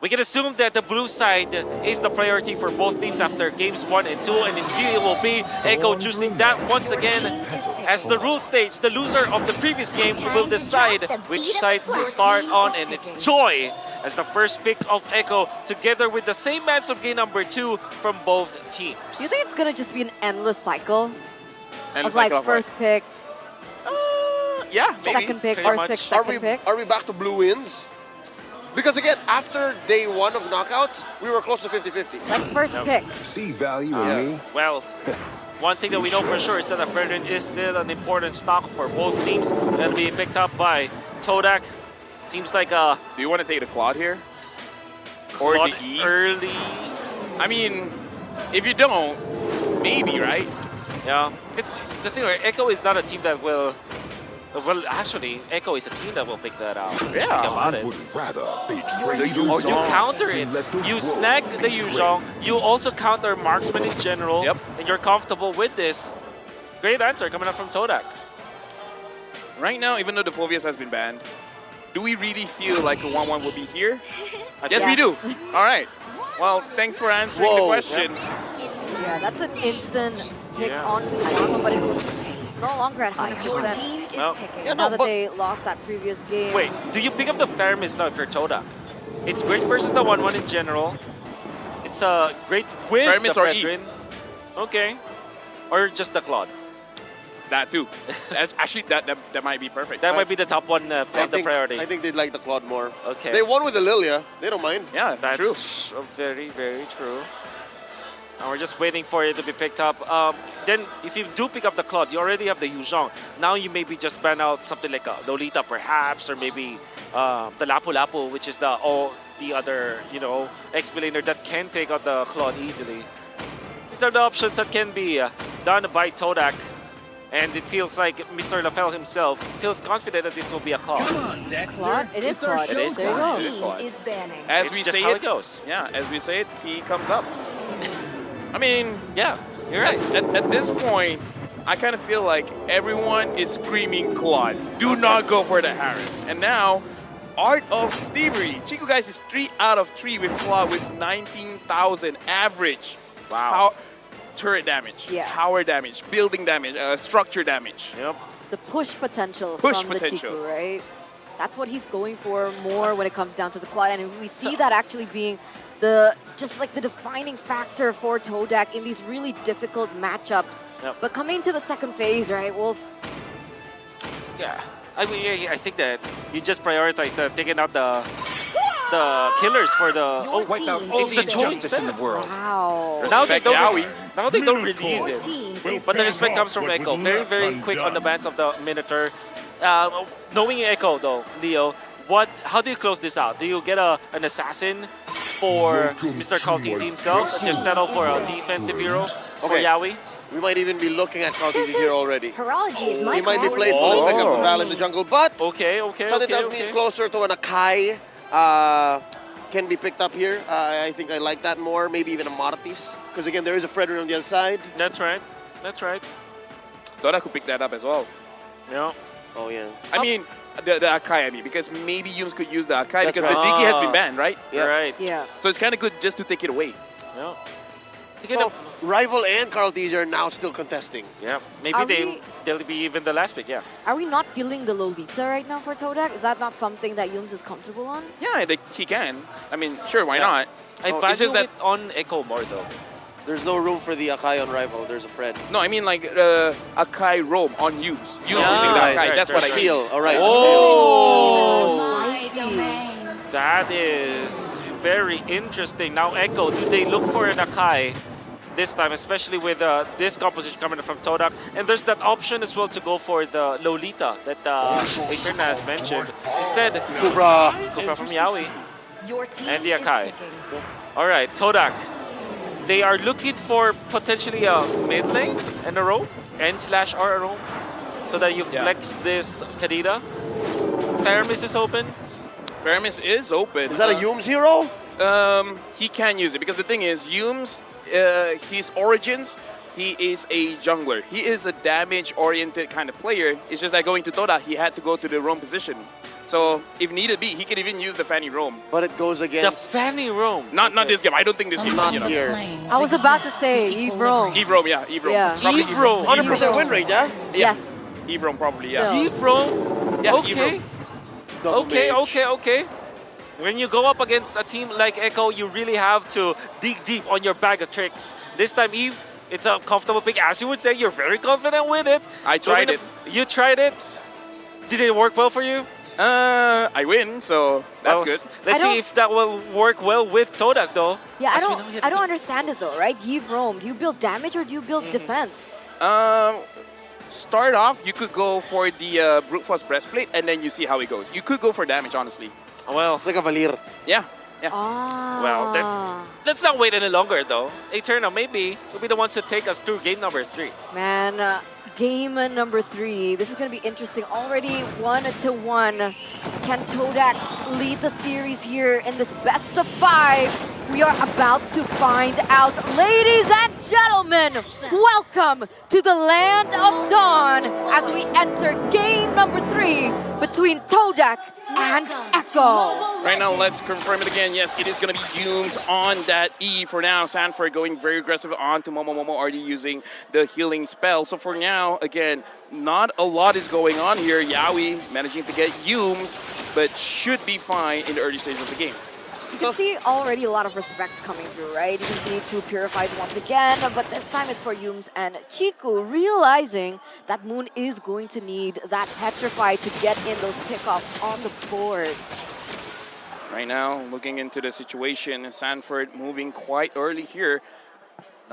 We can assume that the blue side is the priority for both teams after games 1 and 2, and indeed it will be Echo choosing that once again. As the rule states, the loser of the previous game will decide which side will start on, and it's Joy as the first pick of Echo, together with the same match of game number 2 from both teams. Do you think it's gonna just be an endless cycle And of like first pick, yeah, maybe. second pick, Pretty first much. pick, Are second pick? we back to blue wins? Because again, after day 1 of knockouts, we were close to 50-50. Like first pick. See value Yeah. in me? Well, one thing that we know for sure is that a Ferdinand is still an important stock for both teams. That'll be picked up by Todak. Seems like a Do you want to take the Claude here? Or lot the E? early. I mean, if you don't, maybe, right? Yeah, it's the thing where Echo is not a team that will. Well, actually, Echo is a team that will pick that out. Yeah. Think about it. Would rather betray the Or you Yuzhong counter it. than let the You world snag the betray. Yuzhong. You also counter marksman in general. Yep. And you're comfortable with this. Great answer coming up from Todak. Right now, even though the Fovias has been banned, do we really feel like a 1-1 will be here? Yes, we do. Yes. All right. Well, thanks for answering the Whoa. question. Yeah, that's an instant pick Yeah. onto Karma, but it's no longer at 100%. Well, Yeah, Now no, that but they lost that previous game. wait, do you pick up the Fairness now if you're Todak? It's great versus the 1-1 in general. It's a great with Fairness the or E? Fredrin. Okay. Or just the Claude. That too. Actually, that might be perfect. That might be the top one of the priority. I think they'd like the Claude more. Okay. They won with the Lilia. They don't mind. Yeah, That's true. very, very true. And we're just waiting for it to be picked up. Then, if you do pick up the Claude, you already have the Yuzhong. Now you maybe just ban out something like a Lolita, perhaps, or maybe the Lapu Lapu, which is the other, X-Billionaire that can take out the Claude easily. These are the options that can be done by Todak. And it feels like Mr. LaFell himself feels confident that this will be a Claude. Claude? It is Claude. It is There you Claude. go. It is Claude. Is banning. As It's we just say how it, it goes. yeah, as we say it, he comes up. I mean, Yeah, you're right. at this point, I kind of feel like everyone is screaming Claude. Do not go for the Harris. And now, Art of Thievery. Chico guys is 3 out of 3 with Claude with 19,000 average. Wow. Turret damage, Yeah. tower damage, building damage, structure damage. Yep. The push potential Push from potential. the Chiku, right? That's what he's going for more when it comes down to the Claude. And we see that actually being the defining factor for Todak in these really difficult matchups. Yep. But coming to the second phase, right, Wolf? Yeah, I mean, yeah, I think that you just prioritize taking out the killers for the Wipe out it's the choice injustice in the world. Wow. Now they Respect don't Yaoi. now they don't release Your it, team is but the respect banning. comes from Echo. Very very quick on the bans of the Minotaur. Knowing Echo though, Leo, how do you close this out? Do you get an assassin for Mr. Kaltizi himself? Just settle for a defensive hero for Okay. Yaoi? We might even be looking at Kaltizi here already. Horology is my He might be call. playful to pick up the Oh. Val in the jungle, but Okay. something tells me closer to an Akai can be picked up here. I think I like that more. Maybe even a Martis. Because again, there is a Frederick on the other side. That's right. That's right. Todak could pick that up as well. Yeah. Oh, yeah. I mean, the Akai, because maybe Yums could use the Akai That's because right. the Diggy has Ah. been banned, right? Yeah. Right. Yeah. So it's kind of good just to take it away. Yeah. So, Rival and Kaltizi are now still contesting. Yeah. Maybe Are we- they'll be even the last pick. Yeah. Are we not feeling the Lolita right now for Todak? Is that not something that Yums is comfortable on? Yeah, he can. I mean, sure, why Yeah. not? I Oh, it's value just that- it on Echo more though. There's no room for the Akai on Rival. There's a Fred. No, I mean like Akai roam on Yums. Yums Yeah. using the Right, Akai. right, That's what I mean. Steal. All right. Oh, Spicy. that is very interesting. Now Echo, do they look for an Akai this time, especially with this composition coming from Todak? And there's that option as well to go for the Lolita that Eterna has mentioned. Instead, Kufra. Kufra from Yaoi. Your team And the is Akai. picking. All right, Todak. They are looking for potentially a mid lane and a roam, N/R a roam, so that you Yeah. flex this Kadita. Faramis is open. Faramis is open. Is that a Yums hero? He can use it because the thing is, Yums, his origins, he is a jungler. He is a damage-oriented kind of player. It's just that going to Toda, he had to go to the wrong position. So if needed be, he could even use the Fanny Roam. But it goes The against Fanny Roam. Not this game. I don't think this game. not You know. here. I was about to say Eve Rome. Eve Roam, yeah. Eve Roam. Yeah. Probably Eve Roam. 100% win rate, yeah? Yeah. Yes. Eve Roam probably, Still. yeah. Eve Roam. Yeah, Eve Okay. Roam. Double Okay, mage. okay. When you go up against a team like Echo, you really have to dig deep on your bag of tricks. This time, Eve, it's a comfortable pick. As you would say, you're very confident with it. I tried it. You tried it. Did it work well for you? I win, so that's Well, good. Let's I see don't- if that will work well with Todak, though. Yeah, As we know, he had I to don't do- understand it though, right? Eve Rome. Do you build damage or do you build defense? Start off, you could go for the Brute Force Breastplate, and then you see how it goes. You could go for damage, honestly. Well, It's like a Valir. Yeah. Ah. Well, then- let's not wait any longer, though. Eternal maybe will be the ones to take us through game number 3. Man, game number 3. This is going to be interesting. Already 1-1. Can Todak lead the series here in this best of 5? We are about to find out. Ladies and gentlemen, welcome to the land of dawn as we enter game number 3 between Todak and Echo. Right now, let's confirm it again. Yes, it is going to be Yumes on that E for now. Sanford going very aggressive on to Momo. Momo already using the healing spell. So for now, again, not a lot is going on here. Yaoi managing to get Yumes, but should be fine in the early stages of the game. You can see already a lot of respect coming through, right? You can see 2 Purifies once again, but this time it's for Yumes and Chiku, realizing that Moon is going to need that Petrify to get in those pickoffs on the board. Right now, looking into the situation, Sanford moving quite early here.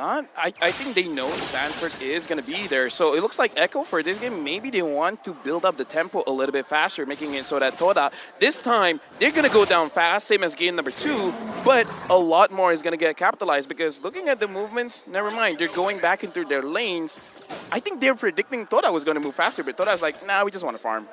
I think they know Sanford is going to be there. So it looks like Echo for this game, maybe they want to build up the tempo a little bit faster, making it so that Toda, this time, they're going to go down fast, same as game number 2, but a lot more is going to get capitalized because looking at the movements, never mind, they're going back into their lanes. I think they're predicting Toda was going to move faster, but Toda's like, nah, we just want to farm.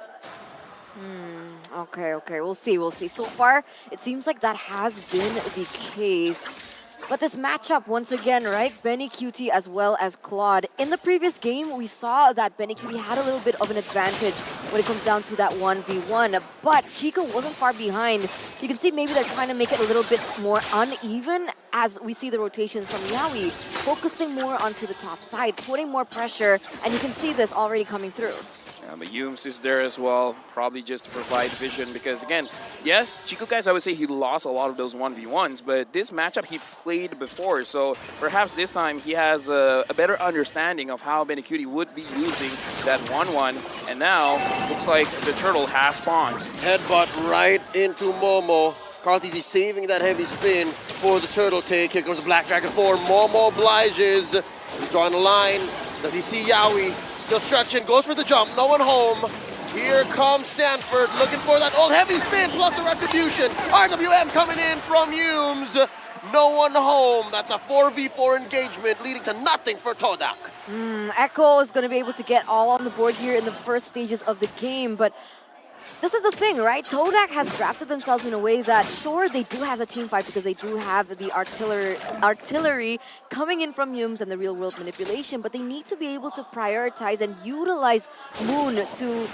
Okay, we'll see. So far, it seems like that has been the case. But this matchup, once again, right? Benny Cutie as well as Claude. In the previous game, we saw that Benny Cutie had a little bit of an advantage when it comes down to that 1v1. But Chico wasn't far behind. You can see maybe they're trying to make it a little bit more uneven as we see the rotations from Yaoi, focusing more onto the top side, putting more pressure, and you can see this already coming through. Yeah, but Yumes is there as well, probably just to provide vision because, again, yes, Chico guys, I would say he lost a lot of those 1v1s, but this matchup he played before, so perhaps this time he has a better understanding of how Benecuti would be using that 1-1, and now looks like the turtle has spawned. Headbutt right into Momo. Cartesi saving that heavy spin for the turtle take. Here comes the Black Dragon 4. Momo obliges. He's drawing a line. Does he see Yaoi? Still stretching, goes for the jump, no one home. Here comes Sanford looking for that old heavy spin plus the retribution. RWM coming in from Yumes. No one home. That's a 4v4 engagement leading to nothing for Todak. Echo is going to be able to get all on the board here in the first stages of the game, but this is the thing, right? Todak has drafted themselves in a way that, sure, they do have a team fight because they do have the artillery coming in from Yumes and the real-world manipulation, but they need to be able to prioritize and utilize Moon to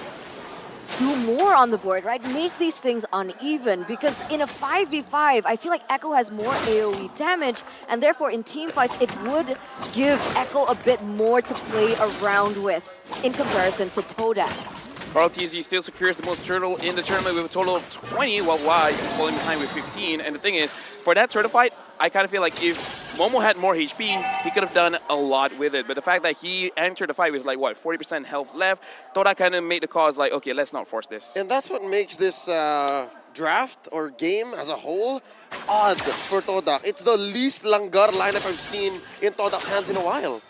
do more on the board, right? Make these things uneven because in a 5v5, I feel like Echo has more AoE damage and therefore in team fights, it would give Echo a bit more to play around with in comparison to Todak. Carl TZ still secures the most turtle in the tournament with a total of 20, while Wise is falling behind with 15. And the thing is, for that turtle fight, I kind of feel like if Momo had more HP, he could have done a lot with it. But the fact that he entered the fight with like, what, 40% health left, Toda kind of made the cause like, okay, let's not force this. And that's what makes this draft or game as a whole odd for Todak. It's the least Langar lineup I've seen in Todak's hands in a while.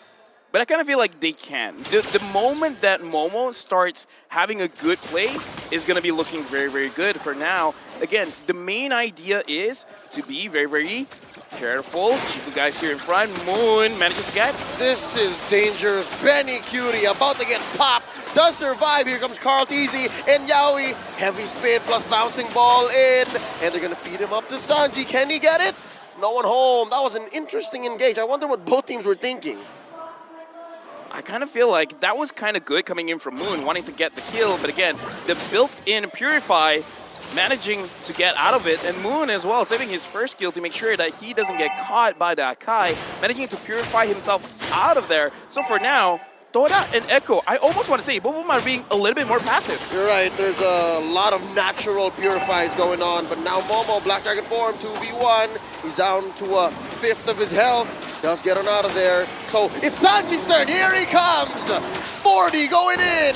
But I kind of feel like they can. The moment that Momo starts having a good play is going to be looking very, very good for now. Again, the main idea is to be very, very careful. Chiku guys here in front. Moon manages to get. This is dangerous. Benny Cutie about to get popped. Does survive. Here comes Carl Teasy and Yaoi. Heavy spin plus bouncing ball in. And they're going to feed him up to Sanji. Can he get it? No one home. That was an interesting engage. I wonder what both teams were thinking. I kind of feel like that was kind of good coming in from Moon, wanting to get the kill. But again, the built-in Purify managing to get out of it, and Moon as well saving his first kill to make sure that he doesn't get caught by the Akai, managing to purify himself out of there. So for now, Todak and Echo, I almost want to say both of them are being a little bit more passive. You're right, there's a lot of natural purifies going on, but now Momo, Black Dragon form, 2v1. He's down to a fifth of his health. Does get on out of there. So it's Sanji's turn, here he comes! 40 going in,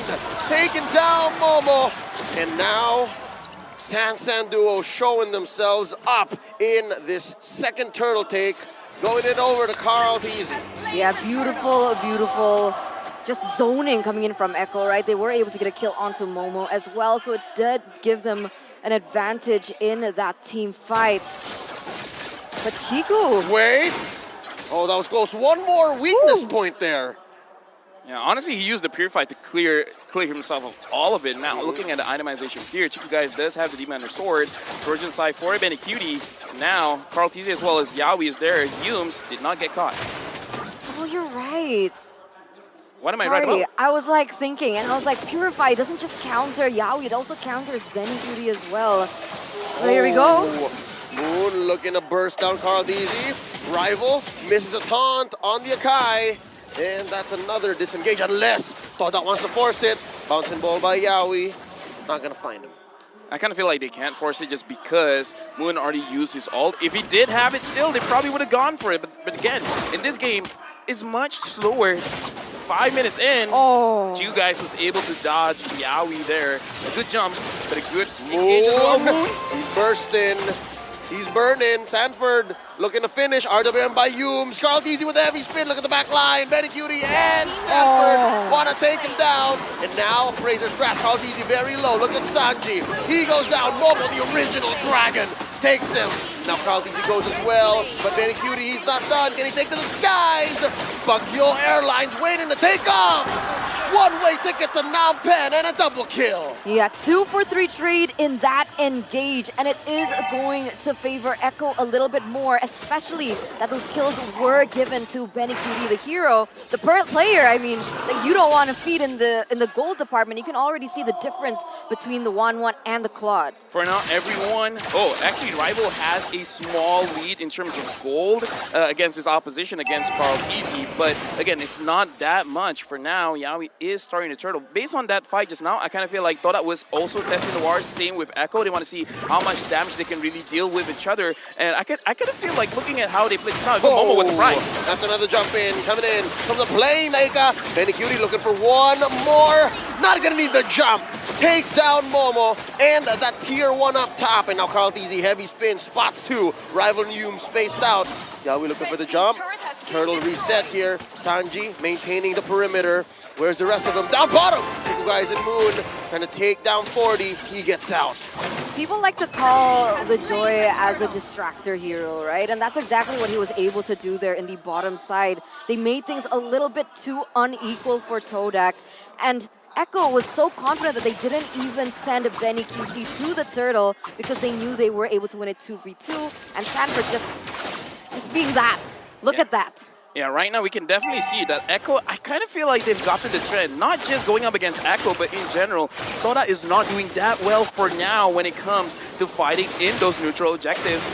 taking down Momo. And now, San Duo showing themselves up in this second turtle take, going it over to Carl Teasy. Yeah, beautiful, beautiful. Just zoning coming in from Echo, right? They were able to get a kill onto Momo as well, so it did give them an advantage in that team fight. But Chiku... Wait! Oh, that was close. One more weakness point there. Yeah, honestly, he used the Purify to clear himself of all of it. Now, looking at the itemization here, Chiku guys does have the Demon Sword. Trojan side for a Cutie. Now, Carl Teasy as well as Yaoi is there. Yumes did not get caught. Oh, you're right. What am I right Sorry, about? I was like thinking, and I was like, Purify doesn't just counter Yaoi, it also counters Cutie as well. So here we go. Moon looking to burst down Carl Teasy. Rival misses a taunt on the Akai. And that's another disengage unless Todak wants to force it. Bouncing ball by Yaoi. Not gonna find him. I kind of feel like they can't force it just because Moon already used his ult. If he did have it still, they probably would have gone for it. But again, in this game, it's much slower. 5 minutes in, you guys was able to dodge Yaoi there. A good jump, but a good engage as well. Moon. He's bursting. He's burning. Sanford looking to finish. RWM by Yumes. Carl Teasy with a heavy spin. Look at the back line. Cutie and Sanford want to take him down. And now Fraser's grab. Carl Teasy very low. Look at Sanji. He goes down. Momo, the original dragon, takes him. Now Carl Teasy goes as well. But Cutie, he's not done. Can he take to the skies? Baguio Airlines waiting to take off. One-way ticket to Phnom Penh and a double kill. Yeah, 2 for 3 trade in that engage, and it is going to favor Echo a little bit more, especially that those kills were given to Cutie, the hero, the player. I mean, that you don't want to feed in the gold department. You can already see the difference between the 1-1 and the Claude. For now, everyone. Oh, actually, Rival has a small lead in terms of gold against his opposition against Carl Teasy, but again, it's not that much for now. Yaoi is starting to turtle. Based on that fight just now, I kind of feel like Todak was also testing the waters. Same with Echo. They want to see how much damage they can really deal with each other. And I kind of feel like looking at how they played the time, Momo was surprised. That's another jump in. Coming in from the playmaker. Cutie looking for one more. Not gonna need the jump. Takes down Momo and that tier 1 up top. And now Carl Teasy, heavy spin, spots 2. Rival Yume spaced out. Yaoi looking for the jump. Turtle reset here. Sanji maintaining the perimeter. Where's the rest of them? Down bottom! Chiku guys in Moon trying to take down 40. He gets out. People like to call the Joy as a distractor hero, right? And that's exactly what he was able to do there in the bottom side. They made things a little bit too unequal for Todak. And Echo was so confident that they didn't even send Cutie to the turtle because they knew they were able to win it 2v2. And Sanford just being that. Look at that. Yeah, right now we can definitely see that Echo, I kind of feel like they've gotten the trend, not just going up against Echo, but in general, Todak is not doing that well for now when it comes to fighting in those neutral objectives.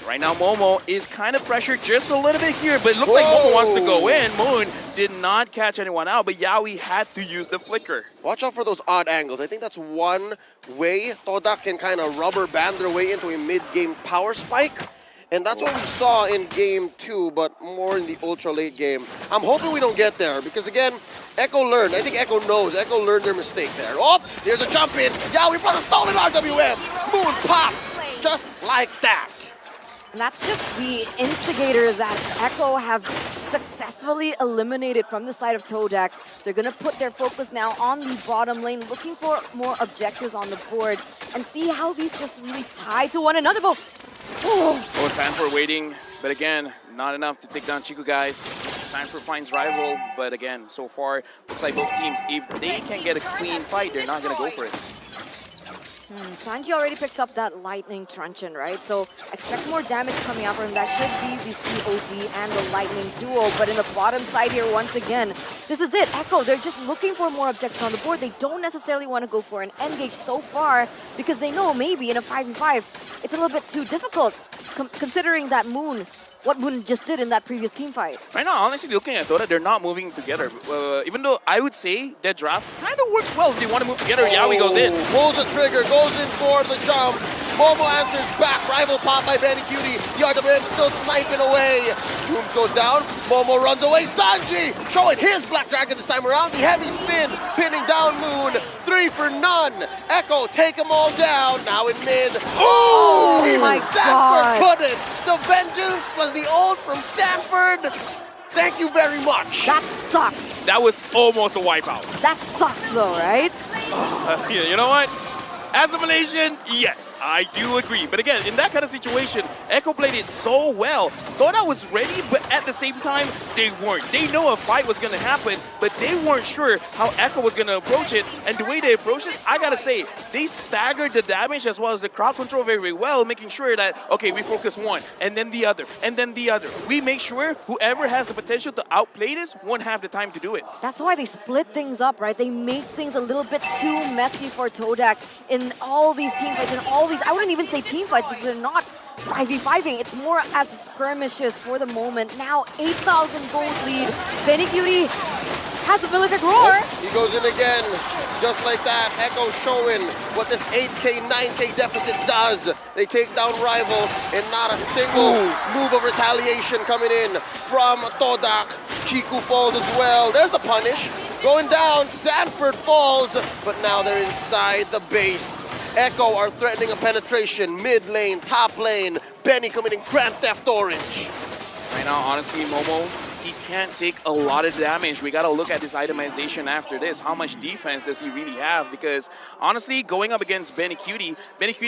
Right now, Momo is kind of pressured just a little bit here, but it looks like Momo wants to go in. Moon did not catch anyone out, but Yaoi had to use the flicker. Watch out for those odd angles. I think that's one way Todak can kind of rubber band their way into a mid-game power spike. And that's what we saw in game 2, but more in the ultra late game. I'm hoping we don't get there because, again, Echo learned. I think Echo knows. Echo learned their mistake there. Oh, here's a jump in. Yaoi for the stolen RWM. Moon pop. Just like that. And that's just the instigator that Echo have successfully eliminated from the side of Todak. They're going to put their focus now on the bottom lane, looking for more objectives on the board and see how these just really tie to one another. Oh, Sanford waiting, but again, not enough to take down Chiku guys. Sanford finds Rival, but again, so far, looks like both teams, if they can get a clean fight, they're not going to go for it. Sanji already picked up that lightning truncheon, right? So expect more damage coming out from him. That should be the COD and the lightning duo. But in the bottom side here, once again, this is it. Echo, they're just looking for more objectives on the board. They don't necessarily want to go for an engage so far because they know maybe in a 5v5, it's a little bit too difficult considering that what Moon just did in that previous team fight. Right now, honestly, looking at Todak, they're not moving together. Even though I would say that draft kind of works well if they want to move together. Yawi goes in. Pulls the trigger, goes in for the jump. Momo answers back. Rival pop by Benny Cutie. The Artaman still sniping away. Doom goes down. Momo runs away. Sanji showing his Black Dragon this time around. The heavy spin, pinning down Moon. 3 for none. Echo take them all down. Now in mid. Oh Even my Sanford God. couldn't. The vengeance plus the ult from Sanford. Thank you very much. That sucks. That was almost a wipeout. That sucks though, right? Yeah, you know what? As a Malaysian, yes, I do agree. But again, in that kind of situation, Echo played it so well. Thought I was ready, but at the same time, they weren't. They know a fight was going to happen, but they weren't sure how Echo was going to approach it. And the way they approached it, I got to say, they staggered the damage as well as the crowd control very, very well, making sure that, okay, we focus one, and then the other, and then the other. We make sure whoever has the potential to outplay this won't have the time to do it. That's why they split things up, right? They make things a little bit too messy for Todak in all these team fights and all these, I wouldn't even say team fights because they're not 5v5ing. It's more as skirmishes for the moment. Now 8,000 gold lead. Benny Cutie has a prolific roar. He goes in again, just like that. Echo showing what this 8K, 9K deficit does. They take down Rival, and not a single move of retaliation coming in from Todak. Chiku falls as well. There's the punish. Going down, Sanford falls, but now they're inside the base. Echo are threatening a penetration, mid lane, top lane. Benny coming in Grand Theft Orange. Right now, honestly, Momo, he can't take a lot of damage. We got to look at his itemization after this. How much defense does he really have? Because honestly, going up against Benny Cutie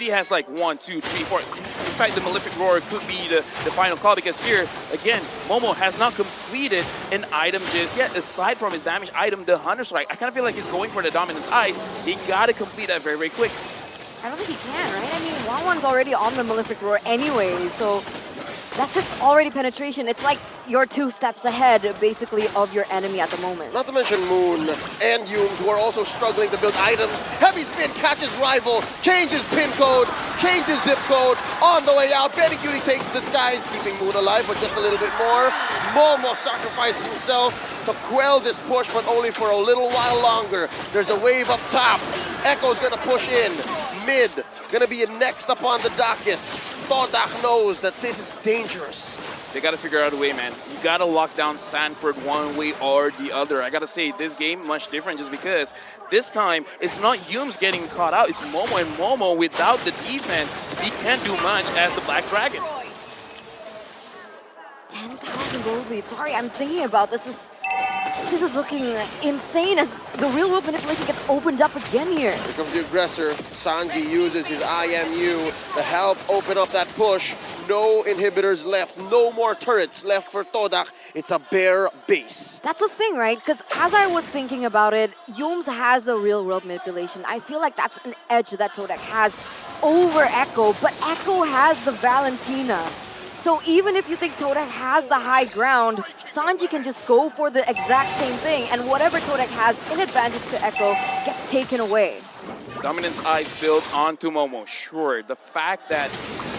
has like 1, 2, 3, 4. In fact, the Malefic Roar could be the final call because here, again, Momo has not completed an item just yet. Aside from his damage item, the Hunter Strike, I kind of feel like he's going for the Dominance Ice. He got to complete that very, very quick. I don't think he can, right? I mean, 1-1's already on the Malefic Roar anyway, so that's just already penetration. It's like you're 2 steps ahead, basically, of your enemy at the moment. Not to mention Moon and Yums, who are also struggling to build items. Heavy spin catches Rival, changes pin code, changes zip code. On the way out, Benny Cutie takes the skies, keeping Moon alive, but just a little bit more. Momo sacrificed himself to quell this push, but only for a little while longer. There's a wave up top. Echo's gonna push in. Mid, gonna be next up on the docket. Todak knows that this is dangerous. They got to figure out a way, man. You got to lock down Sanford one way or the other. I got to say, this game much different just because this time it's not Yums getting caught out. It's Momo, and Momo, without the defense, he can't do much as the Black Dragon. 10,000 gold lead. Sorry, I'm thinking about this. This is looking insane as the real-world manipulation gets opened up again here. Here comes the aggressor. Sanji uses his IMU to help open up that push. No inhibitors left, no more turrets left for Todak. It's a bare base. That's the thing, right? Because as I was thinking about it, Yums has the real-world manipulation. I feel like that's an edge that Todak has over Echo, but Echo has the Valentina. So even if you think Todak has the high ground, Sanji can just go for the exact same thing, and whatever Todak has in advantage to Echo gets taken away. Dominance Ice built onto Momo. Sure, the fact that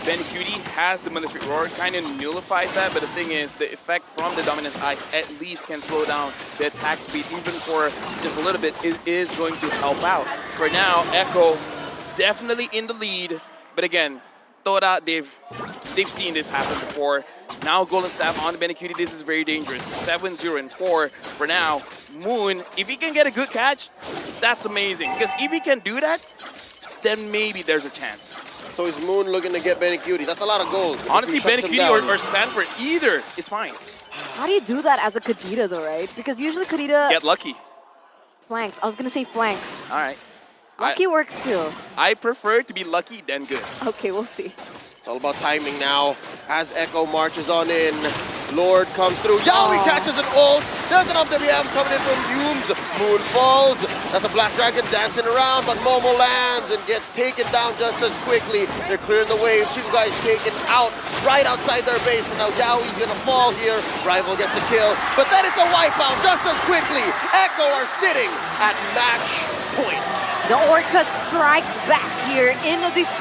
Benny Cutie has the Malefic Roar kind of nullifies that, but the thing is, the effect from the Dominance Ice at least can slow down the attack speed, even for just a little bit. It is going to help out. For now, Echo definitely in the lead, but again, Todak, they've seen this happen before. Now Golden Staff on the Benny Cutie, this is very dangerous. 7-0 and 4 for now. Moon, if he can get a good catch, that's amazing. Because if he can do that, then maybe there's a chance. So is Moon looking to get Benny Cutie? That's a lot of gold. Honestly, Benny Cutie or Sanford, either, it's fine. How do you do that as a Kadita though, right? Because usually Kadita Get lucky. flanks. I was gonna say flanks. All right. Lucky works too. I prefer to be lucky than good. Okay, we'll see. It's all about timing now as Echo marches on in. Lord comes through. Yaoi catches an ult. There's an WM coming in from Humes. Moon falls. That's a Black Dragon dancing around, but Momo lands and gets taken down just as quickly. They're clearing the wave. Two guys taken out right outside their base, and now Yaoi's gonna fall here. Rival gets a kill, but then it's a wipeout just as quickly. Echo are sitting at match point. The Orcas strike back here in the third.